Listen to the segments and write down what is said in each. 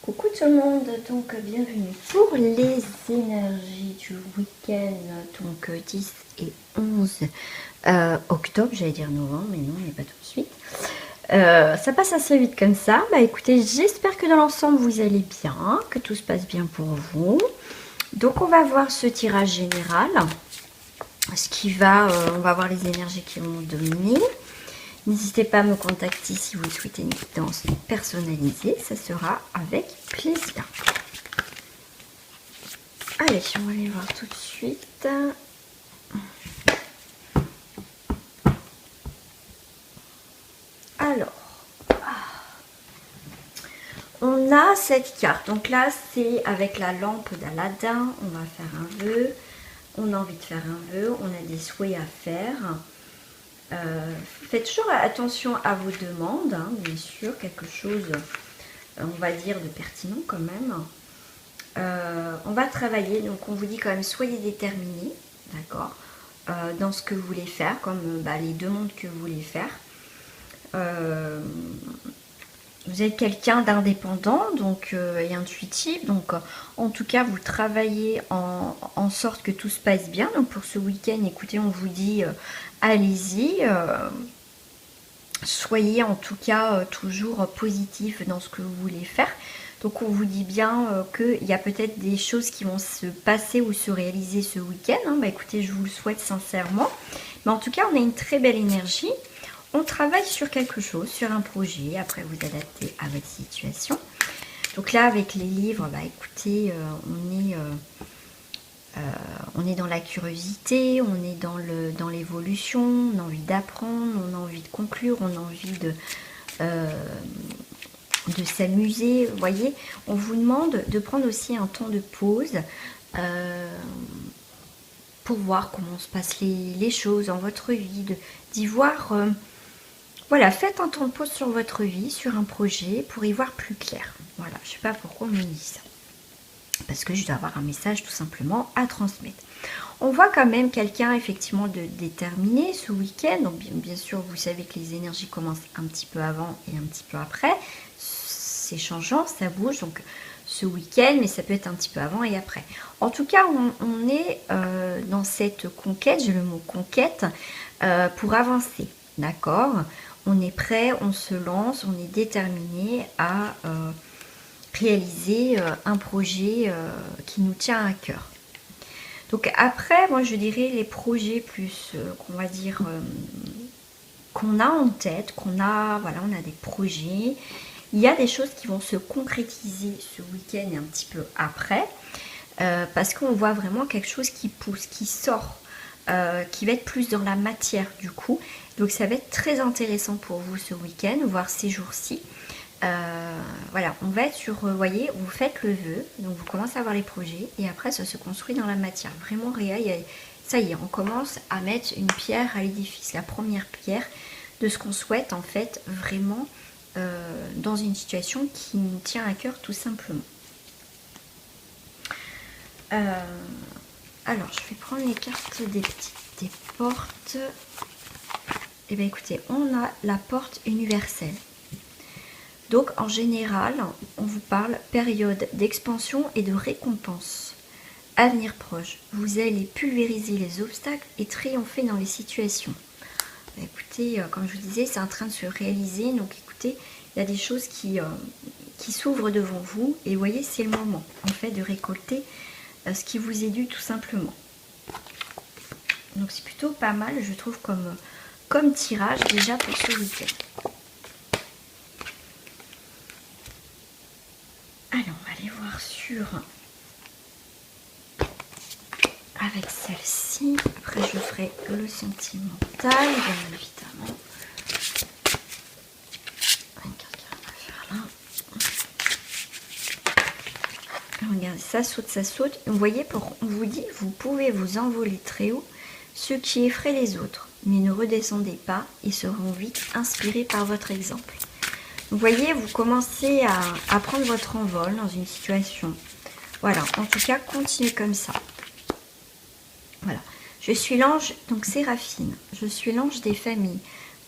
Coucou tout le monde, donc bienvenue pour les énergies du week-end, donc 10 et 11 octobre, j'allais dire novembre, mais non, mais pas tout de suite. Ça passe assez vite comme ça. Bah écoutez, j'espère que dans l'ensemble vous allez bien, que tout se passe bien pour vous. Donc on va voir ce tirage général, on va voir les énergies qui vont dominer. N'hésitez pas à me contacter si vous souhaitez une guidance personnalisée, ça sera avec plaisir. Allez, on va aller voir tout de suite. Alors, on a cette carte. Donc là, c'est avec la lampe d'Aladin. On va faire un vœu. On a envie de faire un vœu. On a des souhaits à faire. Faites toujours attention à vos demandes, hein, bien sûr. Quelque chose, on va dire, de pertinent quand même. On va travailler, donc on vous dit quand même soyez déterminés, d'accord, dans ce que vous voulez faire, comme les demandes que vous voulez faire. Vous êtes quelqu'un d'indépendant donc et intuitif, donc en tout cas vous travaillez en sorte que tout se passe bien. Donc pour ce week-end, écoutez, on vous dit allez-y, soyez en tout cas toujours positif dans ce que vous voulez faire. Donc on vous dit bien qu'il y a peut-être des choses qui vont se passer ou se réaliser ce week-end. Hein. Bah, écoutez, je vous le souhaite sincèrement. Mais en tout cas, on a une très belle énergie. On travaille sur quelque chose, sur un projet. Après, vous adaptez à votre situation. Donc là, avec les livres, bah, écoutez, on est dans la curiosité, on est dans l'évolution, on a envie d'apprendre, on a envie de conclure, on a envie de s'amuser. Vous voyez, on vous demande de prendre aussi un temps de pause pour voir comment se passent les choses dans votre vie, d'y voir. Voilà, faites un temps de pause sur votre vie, sur un projet, pour y voir plus clair. Voilà, je ne sais pas pourquoi on me dit ça. Parce que je dois avoir un message tout simplement à transmettre. On voit quand même quelqu'un effectivement de déterminé ce week-end. Donc bien sûr, vous savez que les énergies commencent un petit peu avant et un petit peu après. C'est changeant, ça bouge. Donc ce week-end, mais ça peut être un petit peu avant et après. En tout cas, on est dans cette conquête, j'ai le mot conquête, pour avancer. D'accord ? On est prêt, on se lance, on est déterminé à réaliser un projet qui nous tient à cœur. Donc après, moi je dirais les projets plus qu'on va dire qu'on a en tête, on a des projets. Il y a des choses qui vont se concrétiser ce week-end et un petit peu après, parce qu'on voit vraiment quelque chose qui pousse, qui sort, qui va être plus dans la matière du coup. Donc ça va être très intéressant pour vous ce week-end, voire ces jours-ci. Voilà, on va être sur, vous voyez, vous faites le vœu, donc vous commencez à voir les projets et après ça se construit dans la matière. Vraiment réel, ça y est, on commence à mettre une pierre à l'édifice, la première pierre de ce qu'on souhaite en fait vraiment dans une situation qui nous tient à cœur tout simplement. Alors, je vais prendre les cartes des portes. Et bien écoutez, on a la porte universelle. Donc en général, on vous parle période d'expansion et de récompense. Avenir proche, vous allez pulvériser les obstacles et triompher dans les situations. Écoutez, comme je vous disais, c'est en train de se réaliser. Donc écoutez, il y a des choses qui s'ouvrent devant vous. Et vous voyez, c'est le moment en fait de récolter ce qui vous est dû tout simplement. Donc c'est plutôt pas mal, je trouve, comme tirage déjà pour ce week-end. Alors, on va aller voir sur avec celle-ci. Après, je ferai le sentimental, bien évidemment. Une carte qui va faire là. Regardez, ça saute, ça saute. Vous voyez, on vous dit, vous pouvez vous envoler très haut, ce qui effraie les autres. Mais ne redescendez pas, ils seront vite inspirés par votre exemple. Vous voyez, vous commencez à prendre votre envol dans une situation. Voilà, en tout cas, continuez comme ça. Voilà. Je suis l'ange, donc Séraphine. Je suis l'ange des familles.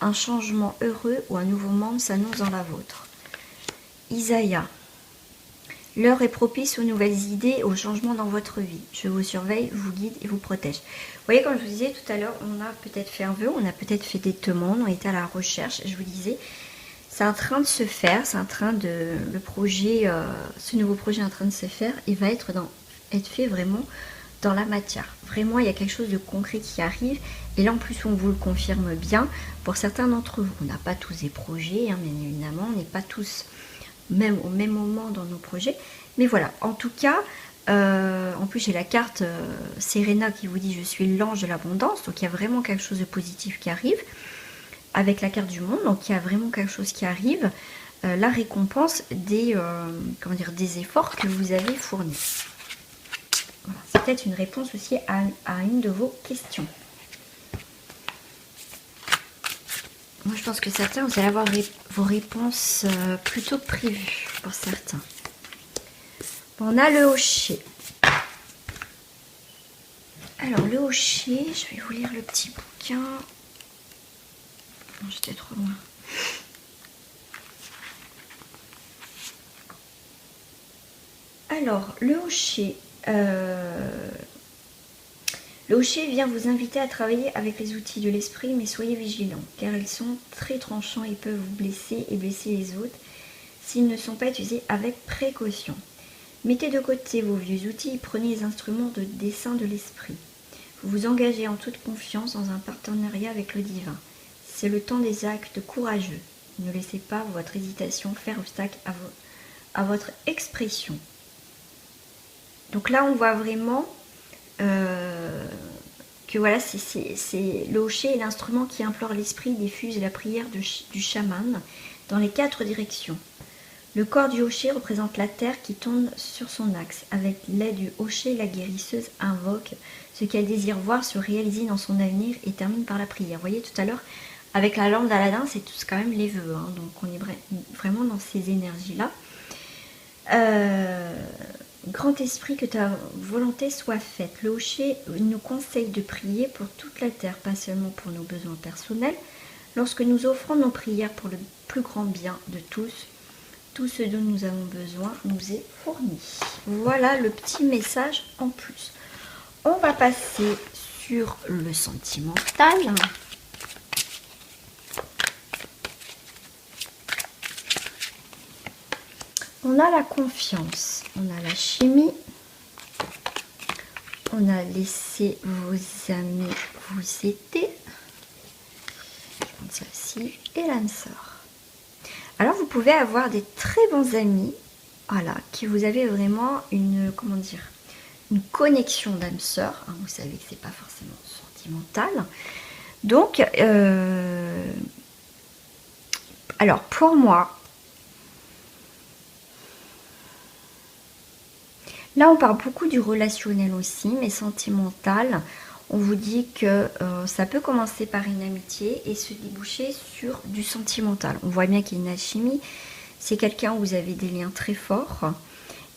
Un changement heureux ou un nouveau membre s'annonce dans la vôtre. Isaïe. L'heure est propice aux nouvelles idées, aux changements dans votre vie. Je vous surveille, vous guide et vous protège. Vous voyez, comme je vous disais tout à l'heure, on a peut-être fait un vœu, on a peut-être fait des demandes, on était à la recherche. Je vous disais, c'est en train de se faire, c'est en train de... Le projet, ce nouveau projet est en train de se faire et va être fait vraiment dans la matière. Vraiment, il y a quelque chose de concret qui arrive. Et là, en plus, on vous le confirme bien. Pour certains d'entre vous, on n'a pas tous des projets, hein, bien évidemment. On n'est pas tous même au même moment dans nos projets. Mais voilà, en tout cas, en plus, j'ai la carte Serena qui vous dit « Je suis l'ange de l'abondance ». Donc, il y a vraiment quelque chose de positif qui arrive. Avec la carte du monde, donc il y a vraiment quelque chose qui arrive. La récompense des efforts que vous avez fournis. Voilà, c'est peut-être une réponse aussi à une de vos questions. Moi, je pense que certains, vous allez avoir vos réponses plutôt prévues pour certains. Bon, on a le Hocher. Alors, le Hocher, je vais vous lire le petit bouquin. Non, j'étais trop loin. Alors, le Hocher. Le Hocher vient vous inviter à travailler avec les outils de l'esprit, mais soyez vigilants, car ils sont très tranchants et peuvent vous blesser et blesser les autres s'ils ne sont pas utilisés avec précaution. Mettez de côté vos vieux outils et prenez les instruments de dessin de l'esprit. Vous vous engagez en toute confiance dans un partenariat avec le divin. C'est le temps des actes courageux. Ne laissez pas votre hésitation faire obstacle à votre expression. Donc là, on voit vraiment que voilà, c'est le Hocher est l'instrument qui implore l'esprit, diffuse la prière du chaman dans les 4 directions. Le corps du Hocher représente la terre qui tourne sur son axe. Avec l'aide du Hocher, la guérisseuse invoque ce qu'elle désire voir se réaliser dans son avenir et termine par la prière. Vous voyez tout à l'heure, avec la lampe d'Aladin, c'est tous quand même les vœux. Hein, donc on est vraiment dans ces énergies-là. Grand esprit, que ta volonté soit faite. Le Hocher nous conseille de prier pour toute la terre, pas seulement pour nos besoins personnels. Lorsque nous offrons nos prières pour le plus grand bien de tous, tout ce dont nous avons besoin nous est fourni. Voilà le petit message en plus. On va passer sur le sentimental. On a la confiance, on a la chimie, on a laissé vos amis vous aider. Je prends celle-ci et l'âme sœur. Alors vous pouvez avoir des très bons amis, voilà, qui vous avez vraiment une connexion d'âme sœur. Hein, vous savez que c'est pas forcément sentimental. Donc, alors pour moi, là, on parle beaucoup du relationnel aussi, mais sentimental. On vous dit que ça peut commencer par une amitié et se déboucher sur du sentimental. On voit bien qu'il y a une alchimie. C'est quelqu'un où vous avez des liens très forts.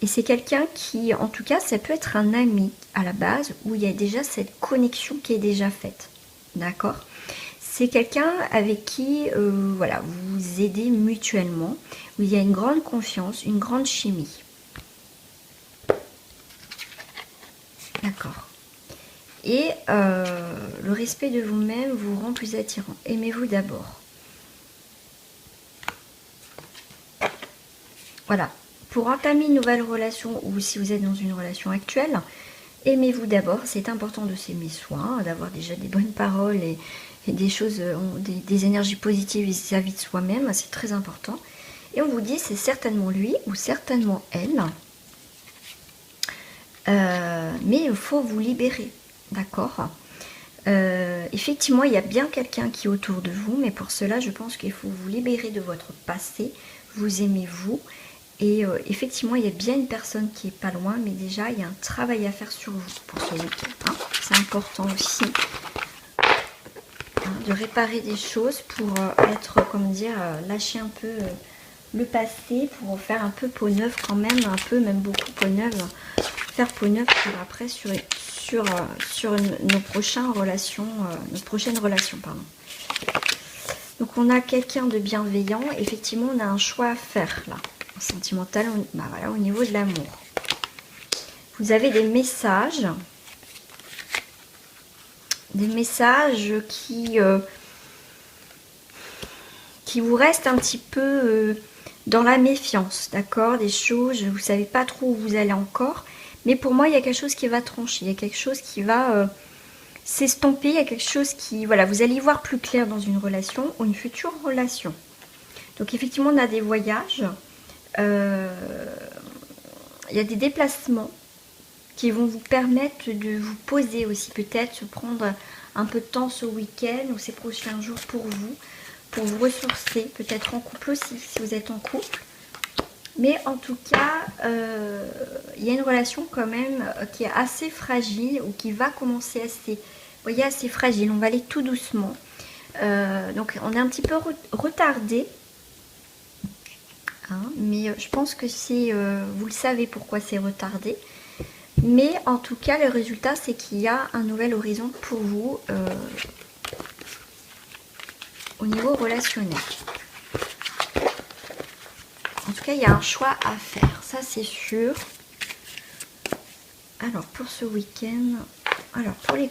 Et c'est quelqu'un qui, en tout cas, ça peut être un ami à la base où il y a déjà cette connexion qui est déjà faite. D'accord ? C'est quelqu'un avec qui voilà, vous vous aidez mutuellement, où il y a une grande confiance, une grande chimie. D'accord. Et le respect de vous-même vous rend plus attirant. Aimez-vous d'abord. Voilà. Pour entamer une nouvelle relation ou si vous êtes dans une relation actuelle, aimez-vous d'abord. C'est important de s'aimer soi, d'avoir déjà des bonnes paroles et des choses, des énergies positives vis-à-vis de soi-même. C'est très important. Et on vous dit, c'est certainement lui ou certainement elle. Mais il faut vous libérer, d'accord. Effectivement, il y a bien quelqu'un qui est autour de vous, mais pour cela, je pense qu'il faut vous libérer de votre passé, vous aimez vous, et effectivement, il y a bien une personne qui est pas loin, mais déjà, il y a un travail à faire sur vous pour ce week-end. Hein. C'est important aussi de réparer des choses pour lâcher un peu le passé, pour faire un peu peau neuve quand même, même beaucoup peau neuve. Faire peau neuve pour après sur nos prochaines relations, pardon. Donc on a quelqu'un de bienveillant. Effectivement, on a un choix à faire là. sentimental, bah voilà, au niveau de l'amour. Vous avez des messages qui vous restent un petit peu dans la méfiance, d'accord? Des choses, vous ne savez pas trop où vous allez encore, mais pour moi, il y a quelque chose qui va trancher, il y a quelque chose qui va s'estomper, il y a quelque chose qui, voilà, vous allez y voir plus clair dans une relation ou une future relation. Donc effectivement, on a des voyages, il y a des déplacements qui vont vous permettre de vous poser aussi, peut-être se prendre un peu de temps ce week-end ou ces prochains jours pour vous ressourcer, peut-être en couple aussi, si vous êtes en couple. Mais en tout cas, il y a une relation quand même qui est assez fragile ou qui va commencer assez, vous voyez, assez fragile. On va aller tout doucement. Donc on est un petit peu retardé. Hein, mais je pense que c'est, vous le savez pourquoi c'est retardé. Mais en tout cas, le résultat, c'est qu'il y a un nouvel horizon pour vous au niveau relationnel. En tout cas, il y a un choix à faire, ça c'est sûr. Alors, pour ce week-end, alors pour les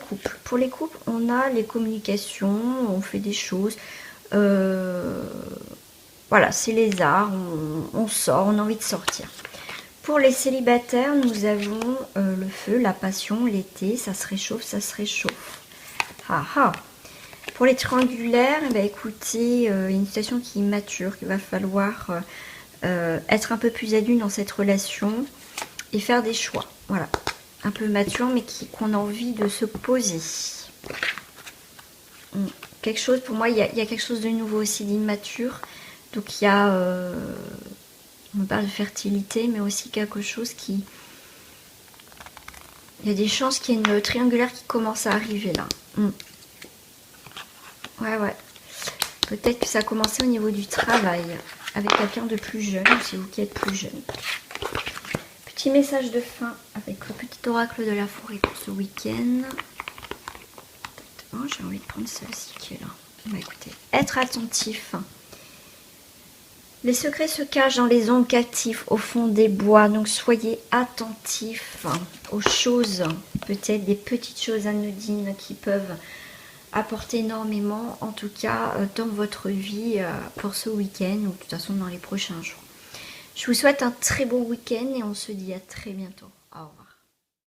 couples, on a les communications, on fait des choses. Voilà, c'est les arts, on sort, on a envie de sortir. Pour les célibataires, nous avons le feu, la passion, l'été, ça se réchauffe, ça se réchauffe. Ah ah. Pour les triangulaires, eh bien, écoutez, une situation qui est immature, qu'il va falloir être un peu plus adulte dans cette relation et faire des choix. Voilà, un peu mature, mais qu'on a envie de se poser. Quelque chose, pour moi, il y a quelque chose de nouveau aussi, d'immature. Donc il y a, on parle de fertilité, mais aussi quelque chose qui... Il y a des chances qu'il y ait une triangulaire qui commence à arriver là. Ouais. Peut-être que ça a commencé au niveau du travail, avec quelqu'un de plus jeune, ou c'est vous qui êtes plus jeune. Petit message de fin avec le petit oracle de la forêt pour ce week-end. Oh, j'ai envie de prendre celle-ci qui est là. Bah, écoutez, être attentif. Les secrets se cachent dans les ombres captifs au fond des bois. Donc soyez attentifs aux choses, peut-être des petites choses anodines qui peuvent apporter énormément, en tout cas dans votre vie pour ce week-end ou de toute façon dans les prochains jours. Je vous souhaite un très bon week-end et on se dit à très bientôt. Au revoir.